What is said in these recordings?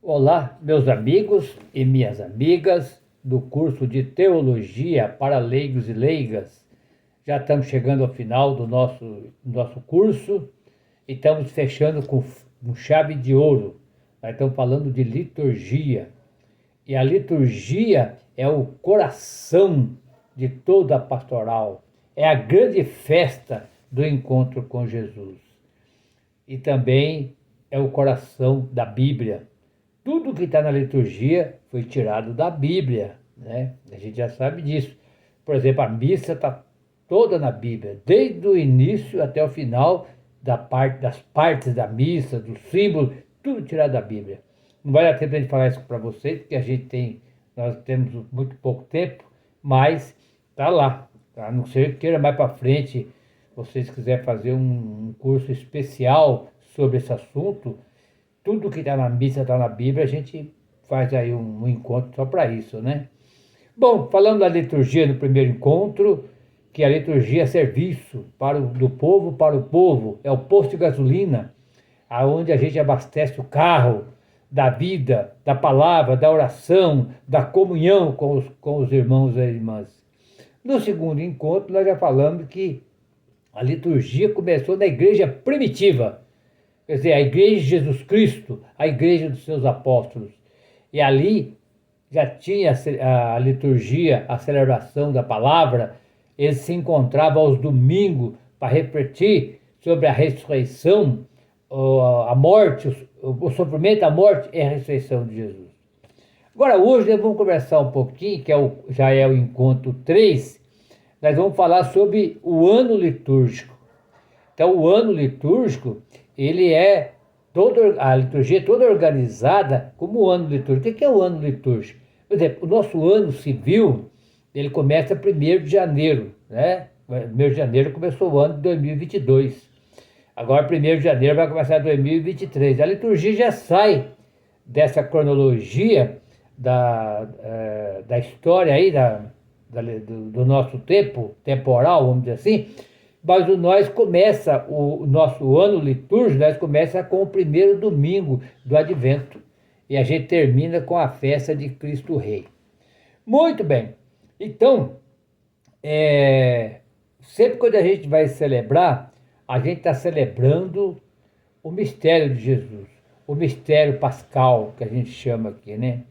Olá, meus amigos e minhas amigas do curso de Teologia para Leigos e Leigas. Já estamos chegando ao final do nosso curso e estamos fechando com chave de ouro. Nós estamos falando de liturgia. E a liturgia é o coração de toda a pastoral. É a grande festa do encontro com Jesus. E também é o coração da Bíblia. Tudo que está na liturgia foi tirado da Bíblia, né? A gente já sabe disso. Por exemplo, a missa está toda na Bíblia, desde o início até o final das partes da missa, dos símbolos, tudo tirado da Bíblia. Não vai dar tempo de a gente falar isso para vocês, porque nós temos muito pouco tempo, mas está lá. A não ser que queira mais para frente, vocês quiserem fazer um curso especial sobre esse assunto, tudo que está na missa está na Bíblia, a gente faz aí um encontro só para isso, né? Bom, falando da liturgia no primeiro encontro, que a liturgia é serviço do povo para o povo, é o posto de gasolina, aonde a gente abastece o carro da vida, da palavra, da oração, da comunhão com os irmãos e as irmãs. No segundo encontro, nós já falamos que a liturgia começou na igreja primitiva, quer dizer, a igreja de Jesus Cristo, a igreja dos seus apóstolos. E ali já tinha a liturgia, a celebração da palavra, eles se encontravam aos domingos para refletir sobre a ressurreição, a morte, o sofrimento, a morte e a ressurreição de Jesus. Agora, hoje nós vamos conversar um pouquinho, já é o encontro 3, nós vamos falar sobre o ano litúrgico. Então, o ano litúrgico, a liturgia é toda organizada como o ano litúrgico. O que é o ano litúrgico? Por exemplo, o nosso ano civil, ele começa 1º de janeiro, né? 1º de janeiro começou o ano de 2022. Agora, 1º de janeiro vai começar 2023. A liturgia já sai dessa cronologia da história aí, do nosso tempo temporal, vamos dizer assim. Mas o nosso ano litúrgico, nós começa com o primeiro domingo do Advento. E a gente termina com a festa de Cristo Rei. Muito bem. Então, sempre quando a gente vai celebrar, a gente está celebrando o mistério de Jesus. O mistério pascal, que a gente chama aqui, né?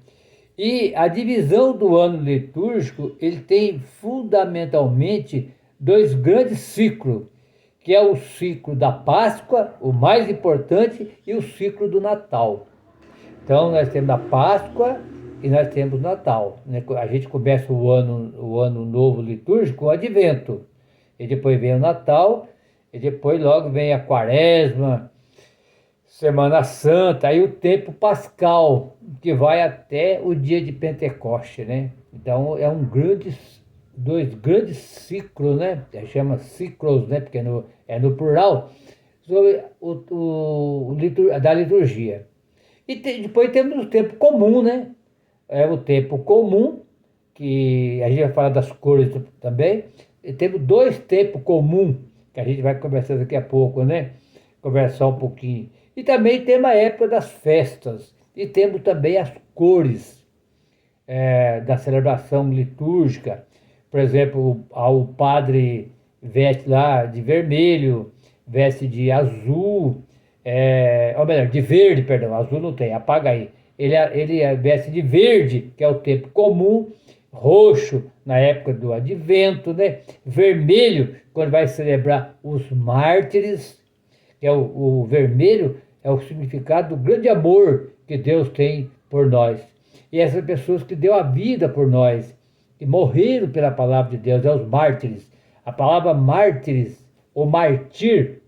E a divisão do ano litúrgico, ele tem fundamentalmente 2 grandes ciclos, que é o ciclo da Páscoa, o mais importante, e o ciclo do Natal. Então, nós temos a Páscoa e nós temos o Natal, né? A gente começa o ano novo litúrgico com o Advento, e depois vem o Natal, e depois logo vem a Quaresma, Semana Santa, aí o tempo pascal, que vai até o dia de Pentecoste, né? Então, dois grandes ciclos, né? Chama ciclos, né? Porque é no plural, sobre da liturgia. E depois temos o tempo comum, né? É o tempo comum, que a gente vai falar das cores também. E temos 2 tempos comuns, que a gente vai conversar daqui a pouco, né? Conversar um pouquinho. E também temos a época das festas. E temos também as cores da celebração litúrgica. Por exemplo, o padre veste lá de vermelho, veste de azul, ou melhor, de verde, perdão, azul não tem, apaga aí. Ele veste de verde, que é o tempo comum, roxo na época do Advento, né? Vermelho, quando vai celebrar os mártires, que é o vermelho, é o significado do grande amor que Deus tem por nós. E essas pessoas que deu a vida por nós, que morreram pela palavra de Deus, é os mártires. A palavra mártires, ou martir,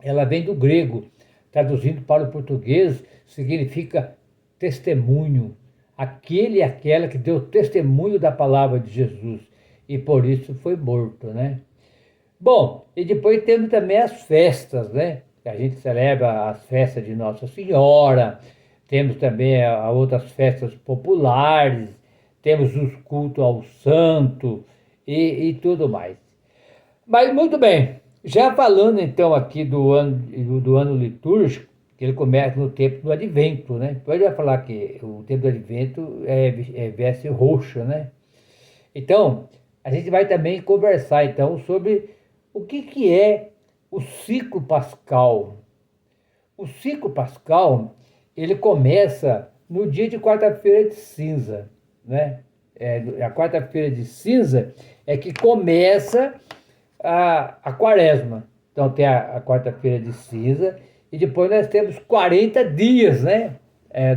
ela vem do grego, traduzindo para o português, significa testemunho. Aquele e aquela que deu testemunho da palavra de Jesus, e por isso foi morto, né? Bom, e depois temos também as festas, né? A gente celebra as festas de Nossa Senhora, temos também outras festas populares, temos os cultos ao santo e tudo mais. Mas muito bem, já falando então aqui do ano litúrgico, que ele começa no tempo do Advento, né? Depois ele vai falar que o tempo do Advento é veste roxa, né? Então, a gente vai também conversar então sobre o que é o ciclo pascal. O ciclo pascal, ele começa no dia de quarta-feira de cinza, né? A quarta-feira de cinza é que começa a quaresma. Então tem a quarta-feira de cinza e depois nós temos 40 dias, né?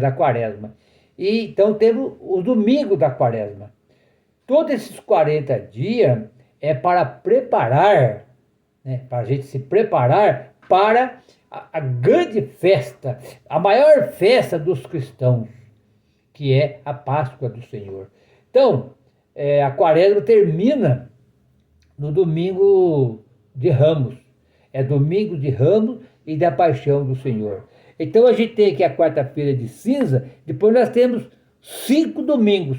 Da quaresma. E então temos o domingo da quaresma. Todos esses 40 dias é para preparar, né? Para a gente se preparar para a grande festa, a maior festa dos cristãos, que é a Páscoa do Senhor. Então, a quaresma termina no domingo de Ramos. É domingo de Ramos e da Paixão do Senhor. Então a gente tem aqui a quarta-feira de cinza, depois nós temos 5 domingos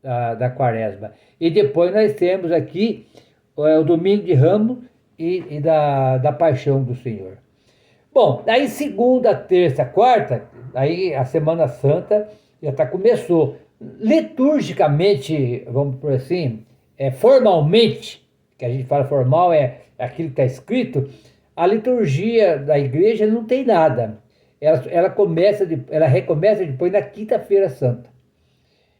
da quaresma. E depois nós temos aqui o domingo de Ramos e da Paixão do Senhor. Bom, aí segunda, terça, quarta, aí a Semana Santa começou. Liturgicamente, vamos por assim, formalmente, que a gente fala formal é aquilo que está escrito, a liturgia da igreja não tem nada. Ela recomeça depois na quinta-feira santa,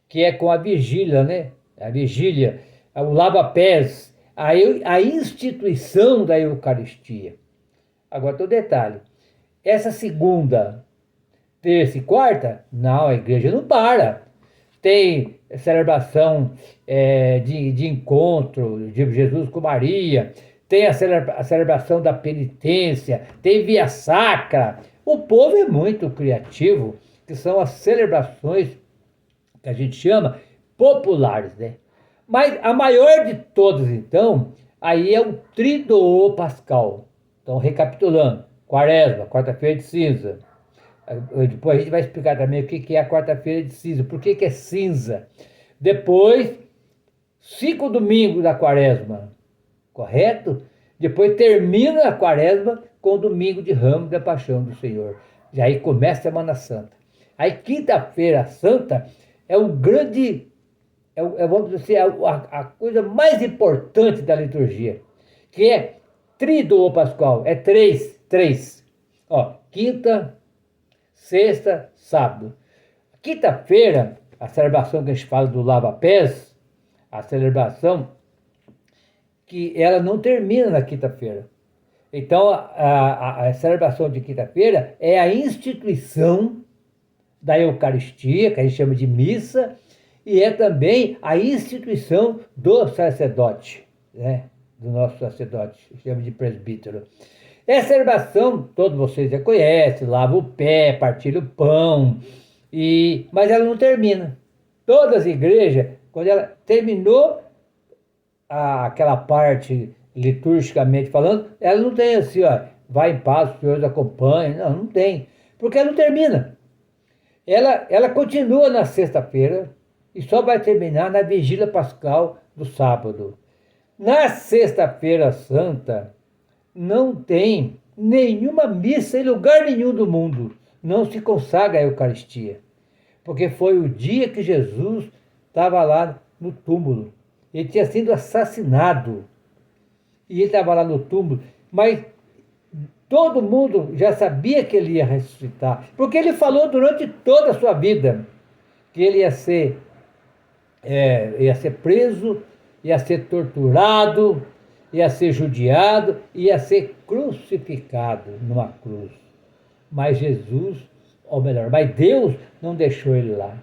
que é com a vigília, né? A vigília, o lava-pés, a instituição da Eucaristia. Agora tem o detalhe. Essa segunda, terça e quarta, não, a igreja não para. Tem celebração de encontro de Jesus com Maria, tem a celebração da penitência, tem via sacra. O povo é muito criativo, que são as celebrações que a gente chama populares, né? Mas a maior de todas, então, aí é o Tríduo Pascal. Então, recapitulando, quaresma, quarta-feira de cinza. Depois a gente vai explicar também o que é a quarta-feira de cinza, por que é cinza. Depois, 5 domingos da quaresma, correto? Depois termina a quaresma com o domingo de Ramos da Paixão do Senhor. E aí começa a Semana Santa. Aí quinta-feira santa é o grande, vamos dizer, a coisa mais importante da liturgia, que é Tríduo Pascal, é três. Ó, quinta, sexta, sábado. Quinta-feira, a celebração que a gente fala do lava-pés, a celebração que ela não termina na quinta-feira. Então, a celebração de quinta-feira é a instituição da Eucaristia, que a gente chama de missa, e é também a instituição do sacerdote, né? Do nosso sacerdote, chama de presbítero. Essa celebração, todos vocês já conhecem, lava o pé, partilha o pão, mas ela não termina. Todas as igrejas, quando ela terminou aquela parte liturgicamente falando, ela não tem assim, ó, vai em paz, o Senhor os acompanhe. Não tem, porque ela não termina. Ela continua na sexta-feira e só vai terminar na vigília pascal do sábado. Na sexta-feira santa, não tem nenhuma missa em lugar nenhum do mundo. Não se consagra a Eucaristia. Porque foi o dia que Jesus estava lá no túmulo. Ele tinha sido assassinado. E ele estava lá no túmulo. Mas todo mundo já sabia que ele ia ressuscitar. Porque ele falou durante toda a sua vida que ele ia ser preso, ia ser torturado, ia ser judiado, ia ser crucificado numa cruz. Mas Jesus, ou melhor, mas Deus não deixou ele lá.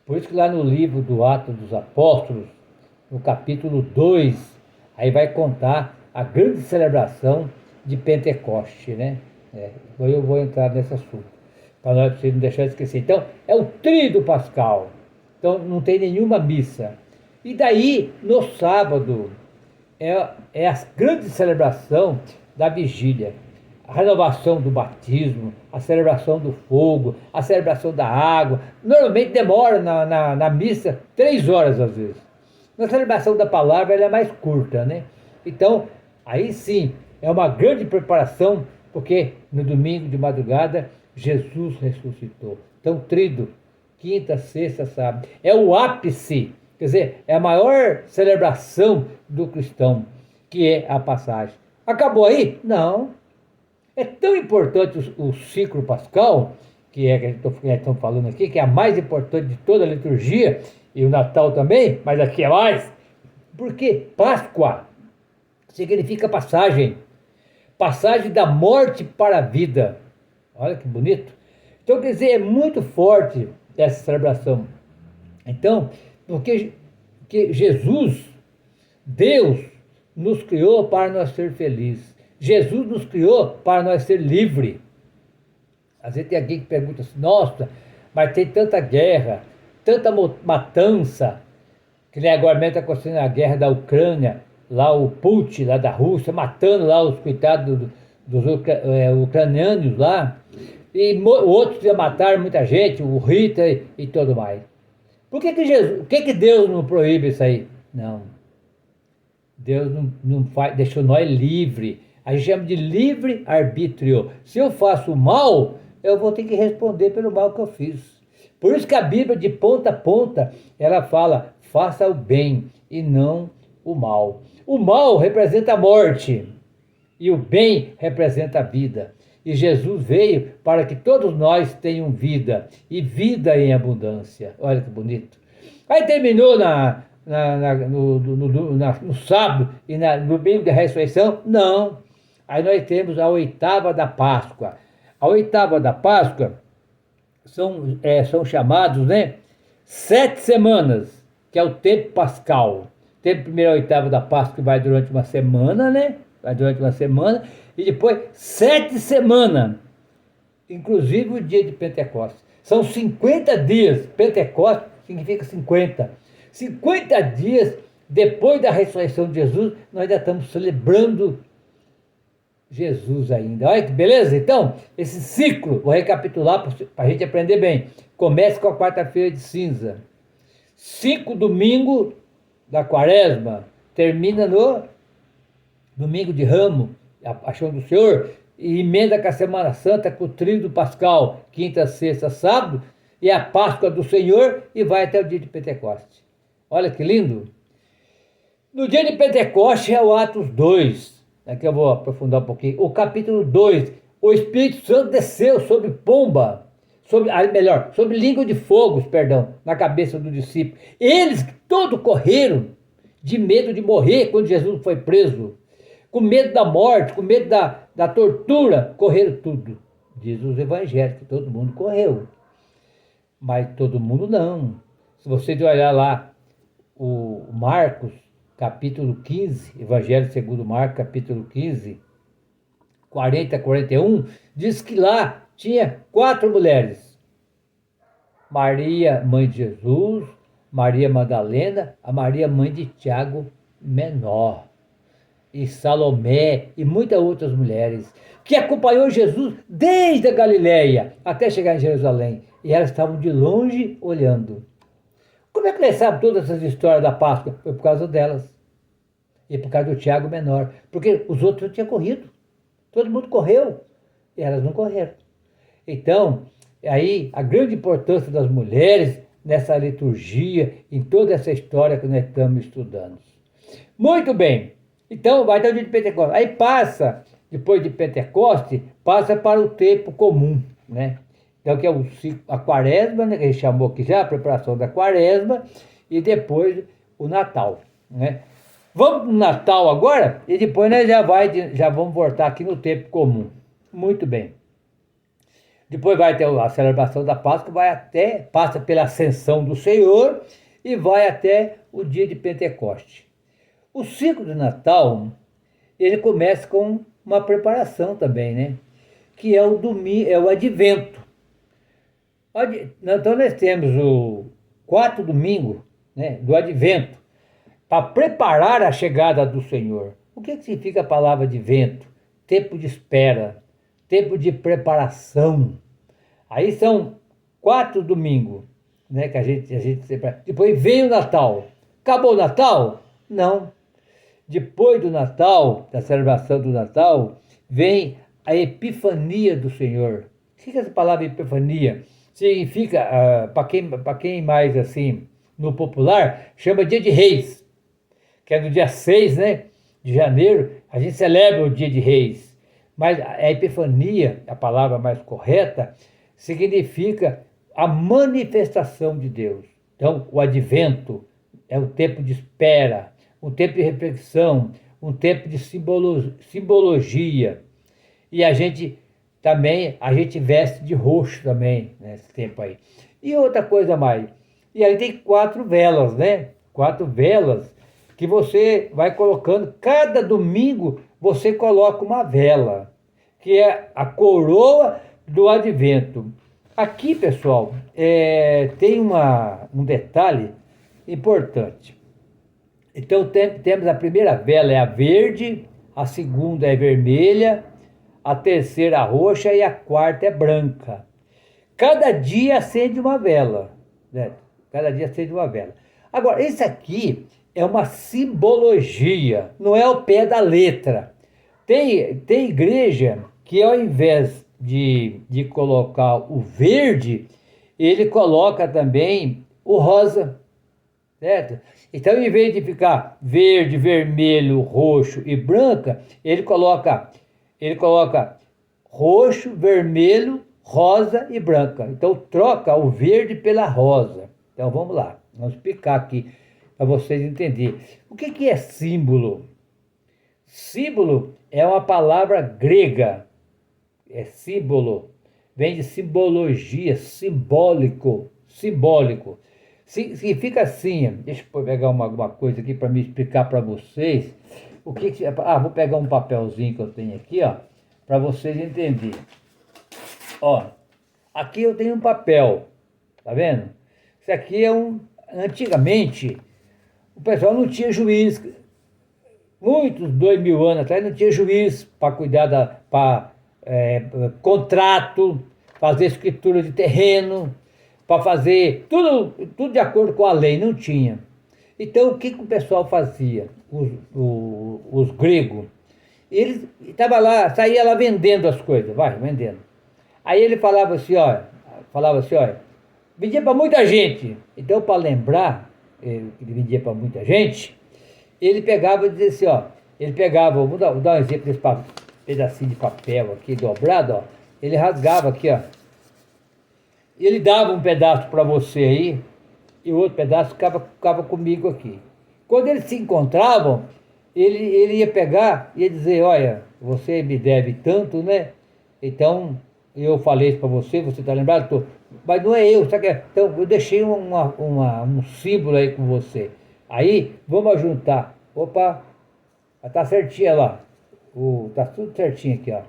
Por isso que lá no livro do Atos dos Apóstolos, no capítulo 2, aí vai contar a grande celebração de Pentecoste, né? Eu vou entrar nesse assunto, para vocês não deixarem de esquecer. Então, é o Tríduo Pascal. Então, não tem nenhuma missa. E daí, no sábado, é a grande celebração da vigília. A renovação do batismo, a celebração do fogo, a celebração da água. Normalmente demora na missa 3 horas às vezes. Na celebração da palavra ela é mais curta, né? Então, aí sim, é uma grande preparação Porque no domingo de madrugada, Jesus ressuscitou. Então, trido, quinta, sexta, sábado. É o ápice, quer dizer, é a maior celebração do cristão, que é a passagem. Acabou aí? Não. É tão importante o ciclo pascal, que é que a gente estamos falando aqui, que é a mais importante de toda a liturgia, e o Natal também, mas aqui é mais, porque Páscoa significa passagem, passagem da morte para a vida. Olha que bonito. Então, quer dizer, é muito forte essa celebração. Então, porque Jesus, Deus, nos criou para nós ser felizes. Jesus nos criou para nós ser livres. Às vezes tem alguém que pergunta assim, nossa, mas tem tanta guerra, tanta matança, que nem agora mesmo está acontecendo a guerra da Ucrânia, lá o Putin, lá da Rússia, matando lá os coitados dos ucranianos lá, e outros já mataram muita gente, o Hitler e tudo mais. Por que Deus não proíbe isso aí? Não. Deus não faz, deixou nós livre. A gente chama de livre-arbítrio. Se eu faço o mal, eu vou ter que responder pelo mal que eu fiz. Por isso que a Bíblia, de ponta a ponta, ela fala, faça o bem e não o mal. O mal representa a morte e o bem representa a vida. E Jesus veio para que todos nós tenham vida, e vida em abundância. Olha que bonito. Aí terminou no sábado e no domingo da ressurreição? Não. Aí nós temos a oitava da Páscoa. A oitava da Páscoa são chamados, né, 7 semanas, que é o tempo pascal. Tem primeiro a oitava da Páscoa, que vai durante uma semana, né? Vai durante uma semana. E depois 7 semanas, inclusive o dia de Pentecostes. São 50 dias. Pentecostes significa 50. 50 dias depois da ressurreição de Jesus, nós ainda estamos celebrando Jesus ainda. Olha que beleza? Então, esse ciclo, vou recapitular para a gente aprender bem. Começa com a quarta-feira de cinza. 5 domingos da quaresma. Termina no domingo de Ramos, a Paixão do Senhor, e emenda com a Semana Santa, com o tríduo pascal, quinta, sexta, sábado, e a Páscoa do Senhor, e vai até o dia de Pentecostes. Olha que lindo! No dia de Pentecostes é o Atos 2, aqui eu vou aprofundar um pouquinho, o capítulo 2, o Espírito Santo desceu sobre pomba, sobre língua de fogo, na cabeça do discípulo. Eles todos correram de medo de morrer quando Jesus foi preso, com medo da morte, com medo da tortura, correram tudo. Diz os evangelhos que todo mundo correu, mas todo mundo não. Se você olhar lá o Marcos, capítulo 15, Evangelho segundo Marcos, capítulo 15, 40 a 41, diz que lá tinha 4 mulheres. Maria, mãe de Jesus, Maria Madalena, a Maria, mãe de Tiago menor, e Salomé, e muitas outras mulheres, que acompanhou Jesus desde a Galileia até chegar em Jerusalém. E elas estavam de longe olhando. Como é que eles sabem todas essas histórias da Páscoa? Foi por causa delas. E por causa do Tiago menor. Porque os outros não tinham corrido. Todo mundo correu. E elas não correram. Então, aí a grande importância das mulheres nessa liturgia, em toda essa história que nós estamos estudando. Muito bem. Então, vai até o dia de Pentecostes. Aí passa, depois de Pentecostes, passa para o tempo comum, né? Então, que é a quaresma, né, que a gente chamou aqui já, a preparação da quaresma, e depois o Natal, né? Vamos no Natal agora, e depois nós já vamos voltar aqui no tempo comum. Muito bem. Depois vai ter a celebração da Páscoa, passa pela ascensão do Senhor, e vai até o dia de Pentecostes. O ciclo do Natal, ele começa com uma preparação também, né? Que é o Advento. Então nós temos o 4 domingo, né, do Advento, para preparar a chegada do Senhor. O que significa a palavra advento? Tempo de espera, tempo de preparação. Aí são 4 domingos, né, que a gente separa. Depois vem o Natal. Acabou o Natal? Não. Depois do Natal, da celebração do Natal, vem a epifania do Senhor. O que é essa palavra epifania? Significa, para quem mais assim, no popular, chama Dia de Reis, que é no dia 6, né, de janeiro, a gente celebra o Dia de Reis. Mas a epifania, a palavra mais correta, significa a manifestação de Deus. Então, o advento é um tempo de espera, um tempo de reflexão, um tempo de simbologia. E a gente veste de roxo também nesse tempo aí. E outra coisa mais, e aí tem 4 velas, né? 4 velas que você vai colocando, cada domingo você coloca uma vela, que é a coroa do advento. Aqui, pessoal, tem um detalhe importante. Então temos a primeira vela é a verde, a segunda é vermelha, a terceira roxa e a quarta é branca. Cada dia acende uma vela, né? Cada dia acende uma vela. Agora, isso aqui é uma simbologia, não é o pé da letra. Tem igreja que ao invés de colocar o verde, ele coloca também o rosa, certo? Então, em vez de ficar verde, vermelho, roxo e branca, ele coloca roxo, vermelho, rosa e branca. Então, troca o verde pela rosa. Então, vamos lá. Vamos explicar aqui para vocês entenderem. O que é símbolo? Símbolo é uma palavra grega. É símbolo. Vem de simbologia, simbólico. Significa assim, deixa eu pegar alguma coisa aqui para me explicar para vocês. Vou pegar um papelzinho que eu tenho aqui, ó, para vocês entenderem. Ó, aqui eu tenho um papel, tá vendo? Isso aqui antigamente, o pessoal não tinha juiz, muitos 2000 anos atrás não tinha juiz para cuidar contrato, fazer escritura de terreno, para fazer tudo de acordo com a lei, não tinha. Então, o que o pessoal fazia? Os gregos, eles estavam lá, saía lá vendendo as coisas, vendendo. Aí ele falava assim, olha, vendia para muita gente. Então, para lembrar que ele vendia para muita gente, ele pegava e dizia assim, vou dar um exemplo desse pedacinho de papel aqui dobrado, ó. Ele rasgava aqui, ó. Ele dava um pedaço para você aí, e o outro pedaço ficava comigo aqui. Quando eles se encontravam, ele ia pegar e ia dizer, olha, você me deve tanto, né? Então, eu falei isso para você está lembrado? Mas não é eu, sabe? Então, eu deixei um símbolo aí com você. Aí, vamos juntar. Opa, tá certinho lá. Tá tudo certinho aqui, ó.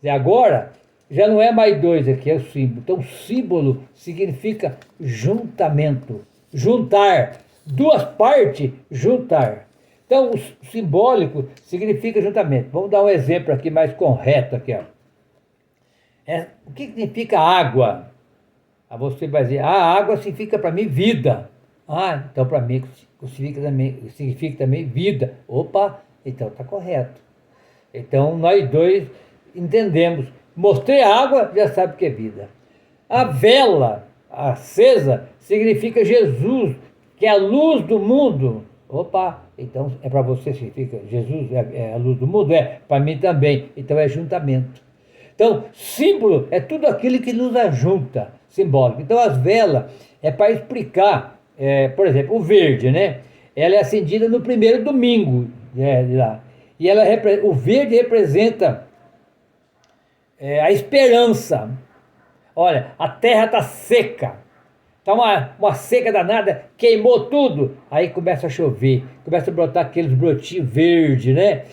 E agora, já não é mais 2 aqui, é o símbolo. Então, símbolo significa juntamento. Juntar. 2 partes, juntar. Então, o simbólico significa juntamento. Vamos dar um exemplo aqui mais correto aqui, ó. O que significa água? Você vai dizer, água significa para mim vida. Então para mim significa também vida. Opa, então tá correto. Então nós dois entendemos. Mostrei a água, já sabe o que é vida. A vela acesa significa Jesus, que é a luz do mundo. Opa, então é para você significa Jesus é a luz do mundo? Para mim também. Então é juntamento. Então, símbolo é tudo aquilo que nos ajunta, simbólico. Então, as velas é para explicar, por exemplo, o verde, né? Ela é acendida no primeiro domingo, lá. E o verde representa a esperança. Olha, a terra está seca. Está uma seca danada, queimou tudo. Aí começa a chover, começa a brotar aqueles brotinhos verdes, né?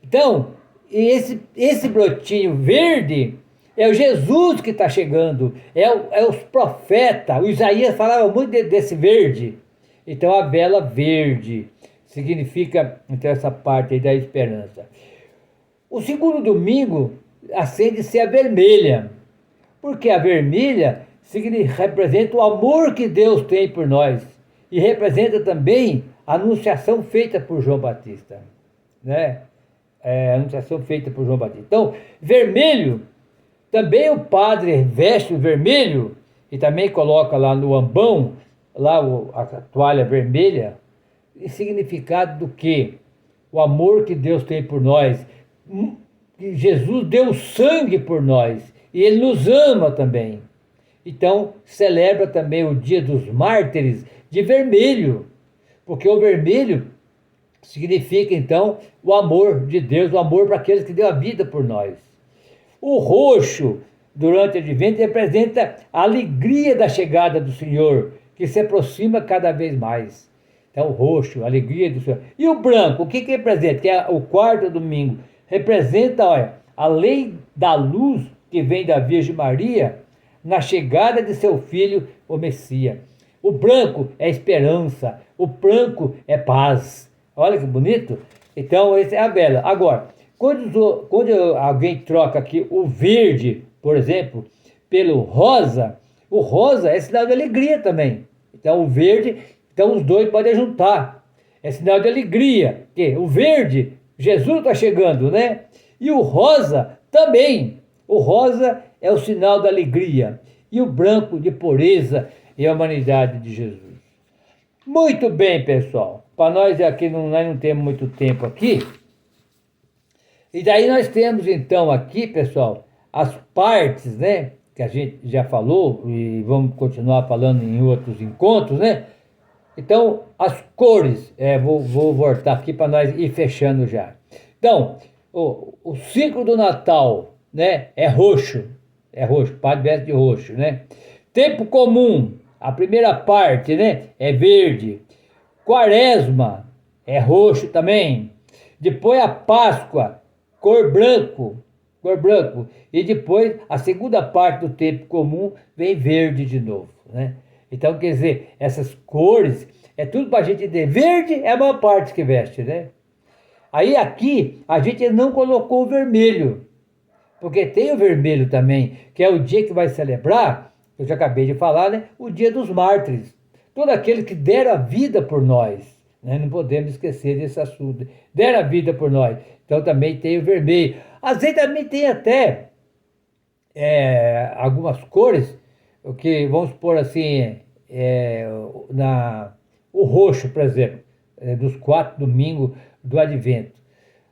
Então, e esse brotinho verde é o Jesus que está chegando, é os profetas. O Isaías falava muito desse verde. Então a vela verde significa então, essa parte aí da esperança. O segundo domingo acende-se a vermelha, porque a vermelha representa o amor que Deus tem por nós e representa também a anunciação feita por João Batista, né? a anunciação feita por João Batista. Então, vermelho, também o padre veste o vermelho e também coloca lá no ambão, lá a toalha vermelha, em significado do quê? O amor que Deus tem por nós. Que Jesus deu sangue por nós e Ele nos ama também. Então, celebra também o Dia dos Mártires de vermelho, porque o vermelho significa, então, o amor de Deus, o amor para aqueles que deu a vida por nós. O roxo, durante o advento, representa a alegria da chegada do Senhor, que se aproxima cada vez mais. Então, o roxo, a alegria do Senhor. E o branco, o que representa? Que é o quarto domingo. Representa, olha, além da luz que vem da Virgem Maria, na chegada de seu filho, o Messias. O branco é esperança, o branco é paz. Olha que bonito. Então, essa é a vela. Agora, quando alguém troca aqui o verde, por exemplo, pelo rosa, o rosa é sinal de alegria também. Então, o verde, então os dois podem juntar. É sinal de alegria. Que o verde, Jesus está chegando, né? E o rosa também. O rosa é o sinal da alegria. E o branco de pureza e a humanidade de Jesus. Muito bem, pessoal. Para nós aqui, nós não temos muito tempo aqui. E daí nós temos então aqui, pessoal, as partes, né? Que a gente já falou e vamos continuar falando em outros encontros, né? Então, as cores, vou voltar aqui para nós ir fechando já. Então, o ciclo do Natal, né? É roxo, padre veste de roxo, né? Tempo comum, a primeira parte, né? É verde. Quaresma, é roxo também. Depois a Páscoa, cor branco. E depois a segunda parte do tempo comum vem verde de novo, né? Então, quer dizer, essas cores, é tudo para a gente entender. Verde é a maior parte que veste, né? Aí aqui, a gente não colocou o vermelho, porque tem o vermelho também, que é o dia que vai celebrar, eu já acabei de falar, né? O Dia dos Mártires. Todos aqueles que deram a vida por nós, né? Não podemos esquecer desse assunto. Deram a vida por nós. Então também tem o vermelho. Às vezes também tem até algumas cores, que vamos supor assim, o roxo, por exemplo, dos 4 domingos do Advento.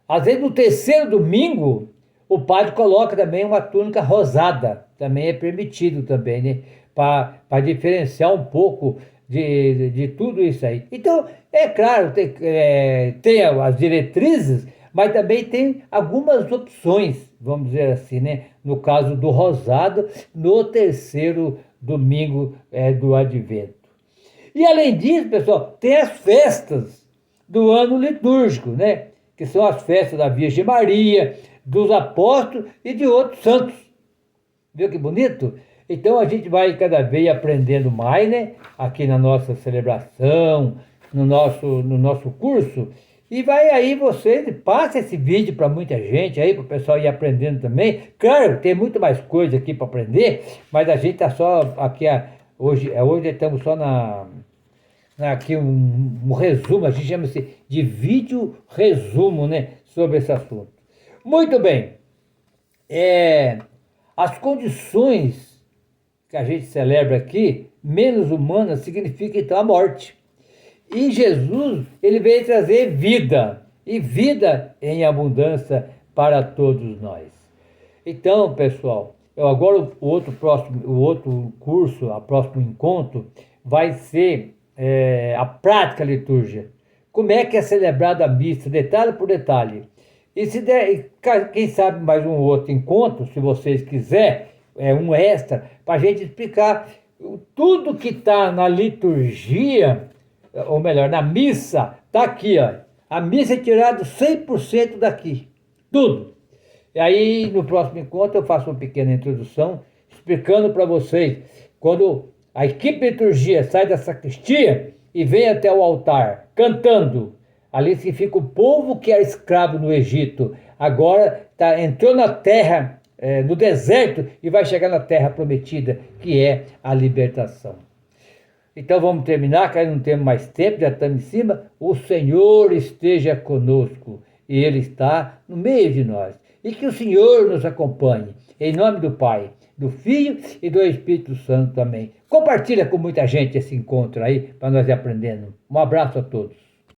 Às vezes no terceiro domingo, o padre coloca também uma túnica rosada, também é permitido também, né? Para diferenciar um pouco de tudo isso aí. Então, é claro, tem as diretrizes, mas também tem algumas opções, vamos dizer assim, né? No caso do rosado, no terceiro domingo do Advento. E além disso, pessoal, tem as festas do ano litúrgico, né? Que são as festas da Virgem Maria, dos apóstolos e de outros santos. Viu que bonito? Então a gente vai cada vez aprendendo mais, né? Aqui na nossa celebração, no nosso curso. E vai aí vocês, passa esse vídeo para muita gente aí, para o pessoal ir aprendendo também. Claro, tem muito mais coisa aqui para aprender, mas a gente está só aqui, hoje estamos só aqui um resumo, a gente chama-se de vídeo resumo, né? Sobre esse assunto. Muito bem. As condições que a gente celebra aqui, menos humanas, significa então a morte. E Jesus, ele veio trazer vida, e vida em abundância para todos nós. Então, pessoal, agora o outro curso, o próximo encontro, vai ser a prática litúrgica. Como é que é celebrada a missa, detalhe por detalhe. E se der, quem sabe mais um outro encontro, se vocês quiserem, um extra, para a gente explicar tudo que está na liturgia, ou melhor, na missa, está aqui, ó. A missa é tirada 100% daqui, tudo. E aí, no próximo encontro, eu faço uma pequena introdução, explicando para vocês, quando a equipe de liturgia sai da sacristia e vem até o altar, cantando, ali significa o povo que era escravo no Egito, agora entrou na terra, no deserto, e vai chegar na terra prometida, que é a libertação. Então vamos terminar, que aí não temos mais tempo, já estamos em cima. O Senhor esteja conosco, e Ele está no meio de nós. E que o Senhor nos acompanhe, em nome do Pai, do Filho e do Espírito Santo também. Compartilha com muita gente esse encontro aí, para nós ir aprendendo. Um abraço a todos.